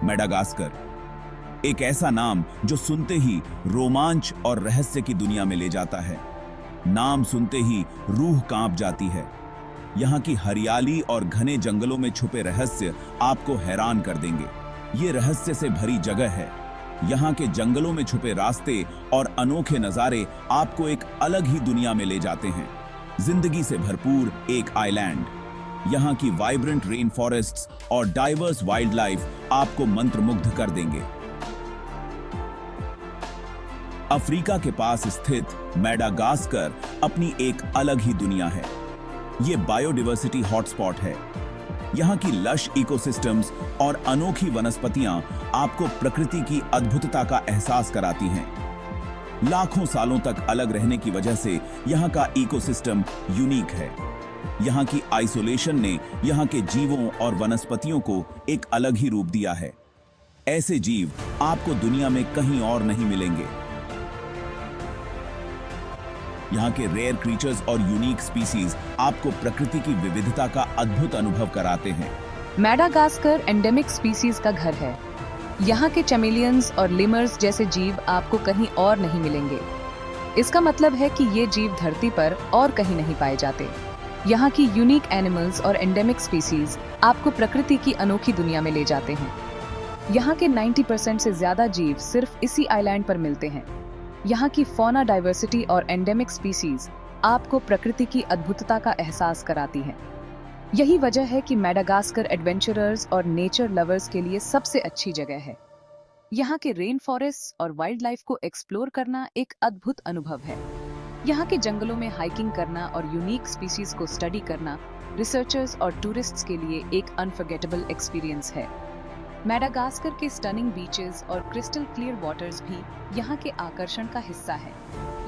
Madagascar, एक ऐसा नाम जो सुनते ही रोमांच और रहस्य की दुनिया में ले जाता है। नाम सुनते ही रूह कांप जाती है। यहाँ की हरियाली और घने जंगलों में छुपे रहस्य आपको हैरान कर देंगे। ये रहस्य से भरी जगह है। यहाँ के जंगलों में छुपे रास्ते और अनोखे नजारे आपको एक अलग ही दुनिया में ले जाते हैं। जिंदगी से भरपूर एक आइलैंड। यहाँ की वाइब्रेंट रेन फॉरेस्ट्स और डाइवर्स वाइल्ड लाइफ आपको मंत्रमुग्ध कर देंगे। अफ्रीका के पास स्थित मेडागास्कर अपनी एक अलग ही दुनिया है। ये बायोडाइवर्सिटी हॉटस्पॉट है। यहाँ की लश इकोसिस्टम्स और अनोखी वनस्पतियां आपको प्रकृति की अद्भुतता का एहसास कराती हैं। लाखों सालों तक अलग रहने की वजह से यहाँ का इकोसिस्टम यूनिक है। यहाँ की आइसोलेशन ने यहाँ के जीवों और वनस्पतियों को एक अलग ही रूप दिया है। ऐसे जीव आपको दुनिया में कहीं और नहीं मिलेंगे। यहाँ के रेयर क्रीचर्स और यूनिक स्पीसीज आपको प्रकृति की विविधता का अद्भुत अनुभव कराते हैं। मेडागास्कर एंडेमिक स्पीसीज का घर है। यहाँ के चैमेलियंस और लिमर्स जैसे जीव आपको कहीं और नहीं मिलेंगे। इसका मतलब है कि ये जीव धरती पर और कहीं नहीं पाए जाते। यहाँ की यूनिक एनिमल्स और एंडेमिक स्पीसीज आपको प्रकृति की अनोखी दुनिया में ले जाते हैं। यहाँ के 90% से ज्यादा जीव सिर्फ इसी आइलैंड पर मिलते हैं। यहाँ की फौना डाइवर्सिटी और एंडेमिक स्पीसीज आपको प्रकृति की अद्भुतता का एहसास कराती हैं। यही वजह है कि मेडागास्कर एडवेंचरर्स और नेचर लवर्स के लिए सबसे अच्छी जगह है। यहाँ के रेन फॉरेस्ट और वाइल्ड लाइफ को एक्सप्लोर करना एक अद्भुत अनुभव है। यहाँ के जंगलों में हाइकिंग करना और यूनिक स्पीसीज को स्टडी करना रिसर्चर्स और टूरिस्ट्स के लिए एक अनफॉरगेटेबल एक्सपीरियंस है। मेडागास्कर के स्टनिंग बीचेस और क्रिस्टल क्लियर वाटर्स भी यहाँ के आकर्षण का हिस्सा है।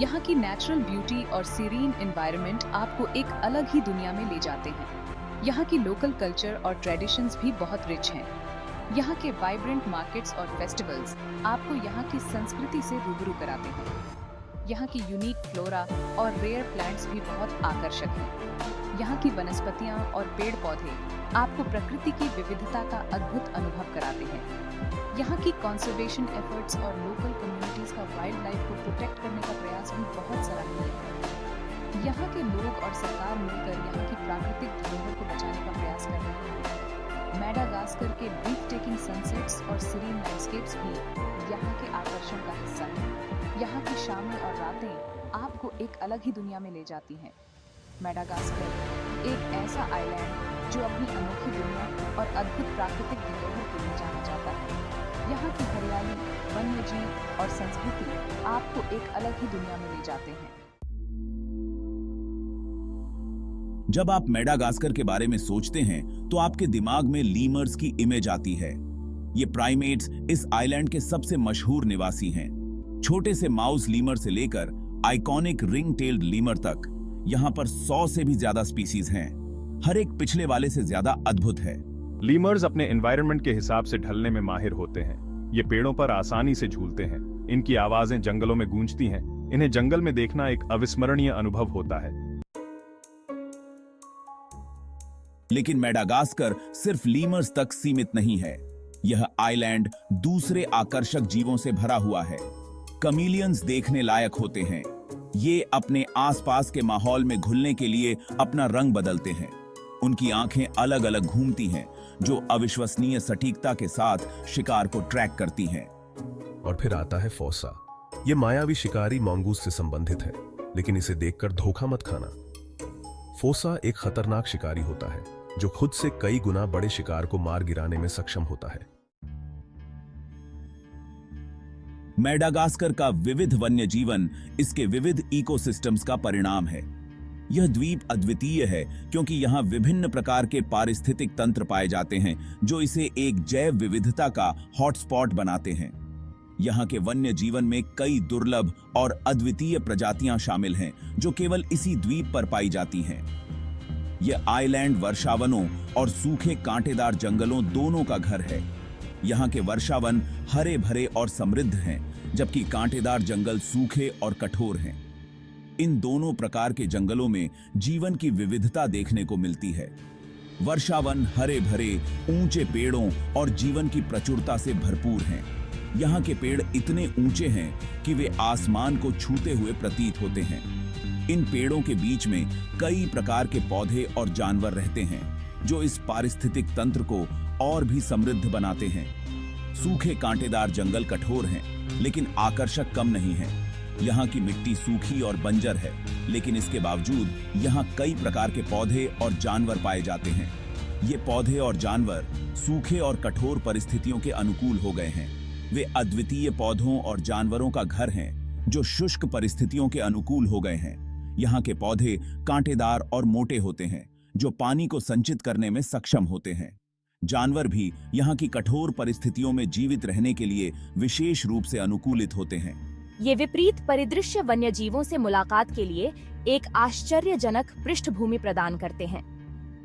यहाँ की नेचुरल ब्यूटी और सीरीन एनवायरनमेंट आपको एक अलग ही दुनिया में ले जाते हैं। यहाँ की लोकल कल्चर और ट्रेडिशंस भी बहुत रिच हैं। यहाँ के वाइब्रेंट मार्केट्स और फेस्टिवल्स आपको यहाँ की संस्कृति से रूबरू कराते हैं। यहाँ की यूनिक फ्लोरा और रेयर प्लांट्स भी बहुत आकर्षक हैं। यहाँ की वनस्पतियाँ और पेड़ पौधे आपको प्रकृति की विविधता का अद्भुत अनुभव कराते हैं। यहाँ की कंजर्वेशन एफर्ट्स और लोकल कम्युनिटीज का वाइल्ड लाइफ को प्रोटेक्ट करने का प्रयास भी बहुत सराहनीय है। यहाँ के लोग और सरकार मिलकर यहाँ की प्राकृतिक धरोहर को बचाने का प्रयास कर रहे हैं। मेडागास्कर के ब्रीथ टेकिंग सनसेट्स और सीरीन लैंडस्केप्स भी यहाँ के आकर्षण का हिस्सा हैं। यहाँ की शामें और रातें आपको एक अलग ही दुनिया में ले जाती हैं। मेडागास्कर एक ऐसा आइलैंड जो अपनी अनोखी दुनिया और अद्भुत प्राकृतिक धरोहर के लिए जाना जाता है। यहाँ की हरियाली, वन्यजीव और संस्कृति आपको एक अलग ही दुनिया में ले जाते हैं। जब आप मेडागास्कर के बारे में सोचते हैं तो आपके दिमाग में लीमर्स की इमेज आती है। ये प्राइमेट्स इस आइलैंड के सबसे मशहूर निवासी हैं। छोटे से माउस लीमर से लेकर आइकॉनिक रिंग टेल्ड लीमर तक यहाँ पर 100 से भी ज्यादा स्पीसीज हैं। हर एक पिछले वाले से ज्यादा अद्भुत है। लीमर्स अपने एनवायरनमेंट के हिसाब से ढलने में माहिर होते हैं। ये पेड़ों पर आसानी से झूलते हैं। इनकी आवाजें जंगलों में गूंजती हैं। इन्हें जंगल में देखना एक अविस्मरणीय अनुभव होता है। लेकिन मेडागास्कर सिर्फ लीमर्स तक सीमित नहीं है। यह आइलैंड दूसरे आकर्षक जीवों से भरा हुआ है। कमीलियंस देखने लायक होते हैं। ये अपने आसपास के माहौल में घुलने के लिए अपना रंग बदलते हैं। उनकी आंखें अलग अलग घूमती हैं, जो अविश्वसनीय सटीकता के साथ शिकार को ट्रैक करती हैं। और फिर आता है फोसा। ये मायावी शिकारी मंगूस से संबंधित है, लेकिन इसे देखकर धोखा मत खाना। फोसा एक खतरनाक शिकारी होता है जो खुद से कई गुना बड़े शिकार को मार गिराने में सक्षम होता है। मेडागास्कर का विविध वन्य जीवन इसके विविध इकोसिस्टम्स का परिणाम है। यह द्वीप अद्वितीय है क्योंकि यहाँ विभिन्न प्रकार के पारिस्थितिक तंत्र पाए जाते हैं जो इसे एक जैव विविधता का हॉटस्पॉट बनाते हैं। यहाँ के वन्य जीवन में कई दुर्लभ और अद्वितीय प्रजातियां शामिल हैं जो केवल इसी द्वीप पर पाई जाती हैं। यह आइलैंड वर्षावनों और सूखे कांटेदार जंगलों दोनों का घर है। यहाँ के वर्षावन हरे भरे और समृद्ध हैं, जबकि कांटेदार जंगल सूखे और कठोर हैं। इन दोनों प्रकार के जंगलों में जीवन की विविधता देखने को मिलती है। वर्षावन हरे भरे ऊंचे पेड़ों और जीवन की प्रचुरता से भरपूर हैं। यहाँ के पेड़ इतने ऊंचे हैं कि वे आसमान को छूते हुए प्रतीत होते हैं। इन पेड़ों के बीच में कई प्रकार के पौधे और जानवर रहते हैं जो इस पारिस्थितिक तंत्र को और भी समृद्ध बनाते हैं। सूखे कांटेदार जंगल कठोर हैं, लेकिन आकर्षक कम नहीं है। यहाँ की मिट्टी सूखी और बंजर है, लेकिन इसके बावजूद यहाँ कई प्रकार के पौधे और जानवर पाए जाते हैं। ये पौधे और जानवर सूखे और कठोर परिस्थितियों के अनुकूल हो गए हैं। वे अद्वितीय पौधों और जानवरों का घर हैं जो शुष्क परिस्थितियों के अनुकूल हो गए हैं। यहाँ के पौधे कांटेदार और मोटे होते हैं जो पानी को संचित करने में सक्षम होते हैं। जानवर भी यहाँ की कठोर परिस्थितियों में जीवित रहने के लिए विशेष रूप से अनुकूलित होते हैं। ये विपरीत परिदृश्य वन्य जीवों से मुलाकात के लिए एक आश्चर्यजनक पृष्ठभूमि प्रदान करते हैं।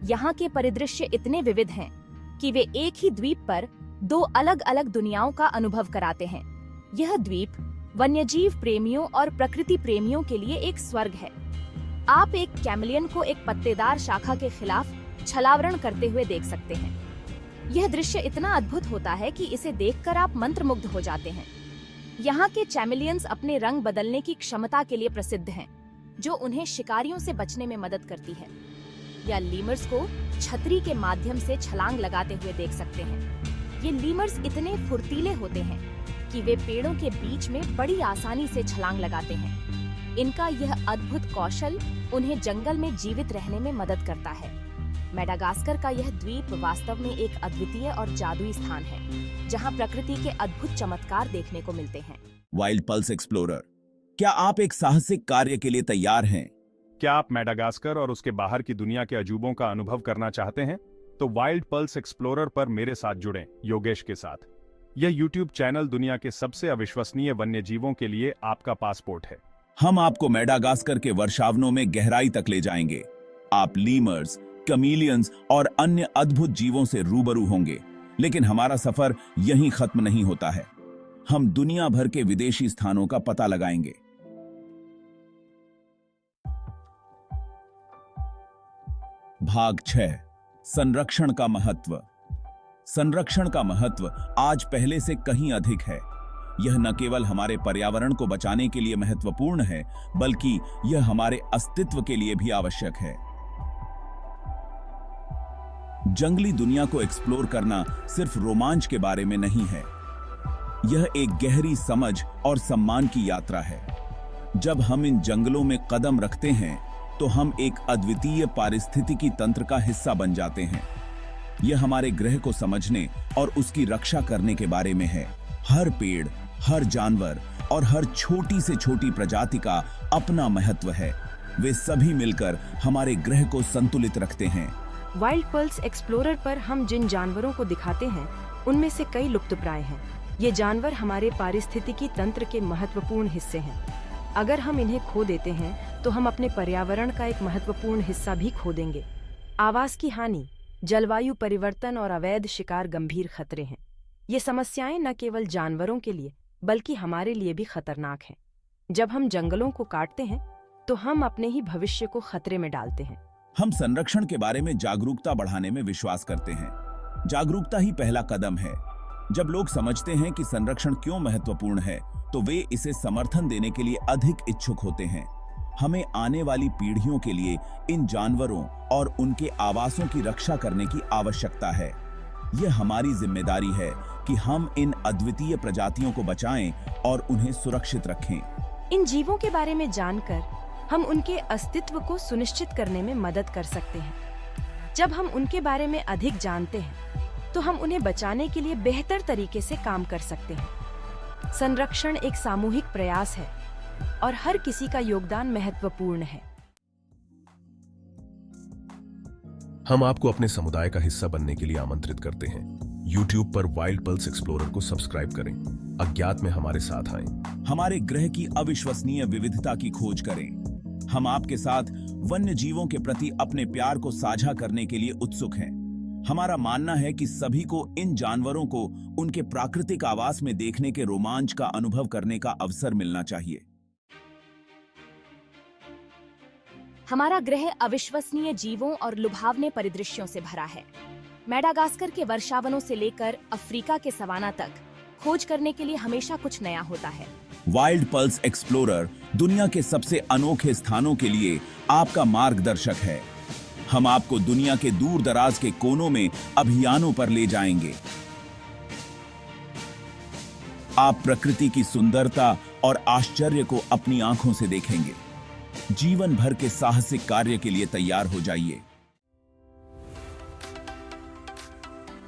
यहाँ के परिदृश्य इतने विविध हैं कि वे एक ही द्वीप पर दो अलग अलग दुनियाओं का अनुभव कराते हैं। यह द्वीप वन्यजीव प्रेमियों और प्रकृति प्रेमियों के लिए एक स्वर्ग है। आप एक कैमलियन को एक पत्तेदार शाखा के खिलाफ छलावरण करते हुए देख सकते हैं। यह दृश्य इतना अद्भुत होता है कि इसे देखकर आप मंत्रमुग्ध हो जाते हैं। यहाँ के चैमेलियंस अपने रंग बदलने की क्षमता के लिए प्रसिद्ध हैं, जो उन्हें शिकारियों से बचने में मदद करती है। या लीमर्स को छतरी के माध्यम से छलांग लगाते हुए देख सकते हैं। ये लीमर्स इतने फुर्तीले होते हैं कि वे पेड़ों के बीच में बड़ी आसानी से छलांग लगाते हैं। इनका यह अद्भुत कौशल उन्हें जंगल में जीवित रहने में मदद करता है। मेडागास्कर का यह द्वीप वास्तव में एक अद्वितीय और जादुई स्थान है, जहां प्रकृति के अद्भुत चमत्कार देखने को मिलते हैं। वाइल्ड पल्स एक्सप्लोरर, क्या आप एक साहसिक कार्य के लिए तैयार हैं? क्या आप मेडागास्कर और उसके बाहर की दुनिया के अजूबों का अनुभव करना चाहते हैं? तो वाइल्ड पल्स एक्सप्लोरर पर मेरे साथ जुड़ें, योगेश के साथ। यह YouTube चैनल दुनिया के सबसे अविश्वसनीय वन्य जीवों के लिए आपका पासपोर्ट है। हम आपको मेडागास्कर के वर्षावनों में गहराई तक ले जाएंगे। आप लीमर्स, कमीलियंस और अन्य अद्भुत जीवों से रूबरू होंगे। लेकिन हमारा सफर यहीं खत्म नहीं होता है। हम दुनिया भर के विदेशी स्थानों का पता लगाएंगे। भाग 6, संरक्षण का महत्व। संरक्षण का महत्व आज पहले से कहीं अधिक है। यह न केवल हमारे पर्यावरण को बचाने के लिए महत्वपूर्ण है, बल्कि यह हमारे अस्तित्व के लिए भी आवश्यक है। जंगली दुनिया को एक्सप्लोर करना सिर्फ रोमांच के बारे में नहीं है। यह एक गहरी समझ और सम्मान की यात्रा है। जब हम इन जंगलों में कदम रखते हैं, तो हम एक अद्वितीय पारिस्थितिकी तंत्र का हिस्सा बन जाते हैं। यह हमारे ग्रह को समझने और उसकी रक्षा करने के बारे में है। हर पेड़, हर जानवर और हर छोटी से छोटी प्रजाति का अपना महत्व है। वे सभी मिलकर हमारे ग्रह को संतुलित रखते हैं। वाइल्ड पल्स एक्सप्लोरर पर हम जिन जानवरों को दिखाते हैं, उनमें से कई लुप्तप्राय हैं। ये जानवर हमारे पारिस्थितिकी तंत्र के महत्वपूर्ण हिस्से हैं। अगर हम इन्हें खो देते हैं, तो हम अपने पर्यावरण का एक महत्वपूर्ण हिस्सा भी खो देंगे। आवास की हानि, जलवायु परिवर्तन और अवैध शिकार गंभीर खतरे हैं। ये समस्याएं न केवल जानवरों के लिए, बल्कि हमारे लिए भी खतरनाक हैं। जब हम जंगलों को काटते हैं, तो हम अपने ही भविष्य को खतरे में डालते हैं। हम संरक्षण के बारे में जागरूकता बढ़ाने में विश्वास करते हैं। जागरूकता ही पहला कदम है। जब लोग समझते हैं कि संरक्षण क्यों महत्वपूर्ण है, तो वे इसे समर्थन देने के लिए अधिक इच्छुक होते हैं। हमें आने वाली पीढ़ियों के लिए इन जानवरों और उनके आवासों की रक्षा करने की आवश्यकता है। यह हमारी जिम्मेदारी है कि हम इन अद्वितीय प्रजातियों को बचाएं और उन्हें सुरक्षित रखें। इन जीवों के बारे में जानकर हम उनके अस्तित्व को सुनिश्चित करने में मदद कर सकते हैं। जब हम उनके बारे में अधिक जानते हैं, तो हम उन्हें बचाने के लिए बेहतर तरीके से काम कर सकते हैं। संरक्षण एक सामूहिक प्रयास है और हर किसी का योगदान महत्वपूर्ण है। हम आपको अपने समुदाय का हिस्सा बनने के लिए आमंत्रित करते हैं। YouTube पर वाइल्ड पल्स एक्सप्लोरर को सब्सक्राइब करें, अज्ञात में हमारे साथ आएं। हमारे ग्रह की अविश्वसनीय विविधता की खोज करें। हम आपके साथ वन्य जीवों के प्रति अपने प्यार को साझा करने के लिए उत्सुक हैं। हमारा मानना है कि सभी को इन जानवरों को उनके प्राकृतिक आवास में देखने के रोमांच का अनुभव करने का अवसर मिलना चाहिए। हमारा ग्रह अविश्वसनीय जीवों और लुभावने परिदृश्यों से भरा है। मेडागास्कर के वर्षावनों से लेकर अफ्रीका के सवाना तक खोज करने के लिए हमेशा कुछ नया होता है। वाइल्ड पल्स एक्सप्लोरर दुनिया के सबसे अनोखे स्थानों के लिए आपका मार्गदर्शक है। हम आपको दुनिया के दूर दराज के कोनों में अभियानों पर ले जाएंगे। आप प्रकृति की सुंदरता और आश्चर्य को अपनी आंखों से देखेंगे। जीवन भर के साहसिक कार्य के लिए तैयार हो जाइए।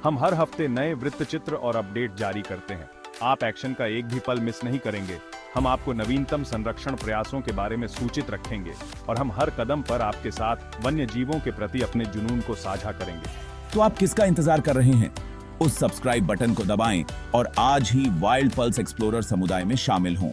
हम हर हफ्ते नए वृत्तचित्र और अपडेट जारी करते हैं। आप एक्शन का एक भी पल मिस नहीं करेंगे। हम आपको नवीनतम संरक्षण प्रयासों के बारे में सूचित रखेंगे और हम हर कदम पर आपके साथ वन्य जीवों के प्रति अपने जुनून को साझा करेंगे। तो आप किसका इंतजार कर रहे हैं? उस सब्सक्राइब बटन को दबाएं और आज ही वाइल्ड पल्स एक्सप्लोरर समुदाय में शामिल हों।